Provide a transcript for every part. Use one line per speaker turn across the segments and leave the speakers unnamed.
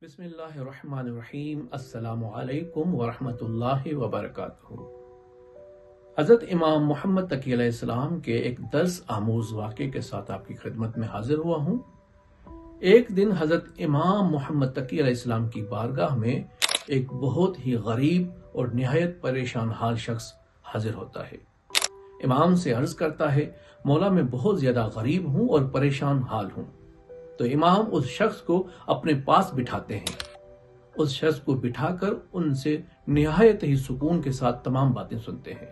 بسم اللہ الرحمن الرحیم۔ السلام علیکم ورحمۃ اللہ وبرکاتہ۔ حضرت امام محمد تقی علیہ السلام کے ایک درس آموز واقعے کے ساتھ آپ کی خدمت میں حاضر ہوا ہوں۔ ایک دن حضرت امام محمد تقی علیہ السلام کی بارگاہ میں ایک بہت ہی غریب اور نہایت پریشان حال شخص حاضر ہوتا ہے۔ امام سے عرض کرتا ہے، مولا میں بہت زیادہ غریب ہوں اور پریشان حال ہوں۔ تو امام اس شخص کو اپنے پاس بٹھاتے ہیں۔ اس شخص کو بٹھا کر ان سے نہایت ہی سکون کے ساتھ تمام باتیں سنتے ہیں۔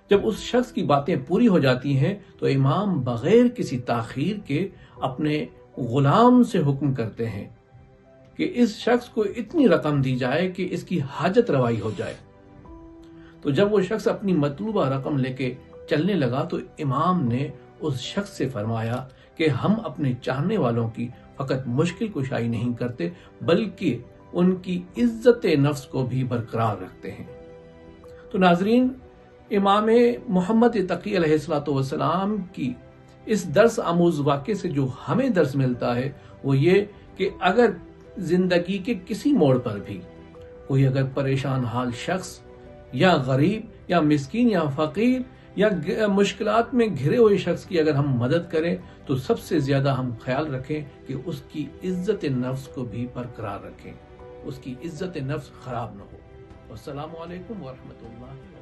جب اس شخص کی باتیں پوری ہو جاتی ہیں تو امام بغیر کسی تاخیر کے اپنے غلام سے حکم کرتے ہیں کہ اس شخص کو اتنی رقم دی جائے کہ اس کی حاجت روائی ہو جائے۔ تو جب وہ شخص اپنی مطلوبہ رقم لے کے چلنے لگا تو امام نے اس شخص سے فرمایا کہ ہم اپنے چاہنے والوں کی فقط مشکل کشائی نہیں کرتے بلکہ ان کی عزت نفس کو بھی برقرار رکھتے ہیں۔ تو ناظرین، امام محمد تقی علیہ السلام کی اس درس آموز واقعے سے جو ہمیں درس ملتا ہے وہ یہ کہ اگر زندگی کے کسی موڑ پر بھی کوئی اگر پریشان حال شخص یا غریب یا مسکین یا فقیر یا مشکلات میں گھرے ہوئے شخص کی اگر ہم مدد کریں تو سب سے زیادہ ہم خیال رکھیں کہ اس کی عزت نفس کو بھی برقرار رکھیں، اس کی عزت نفس خراب نہ ہو۔ السلام علیکم ورحمۃ اللہ۔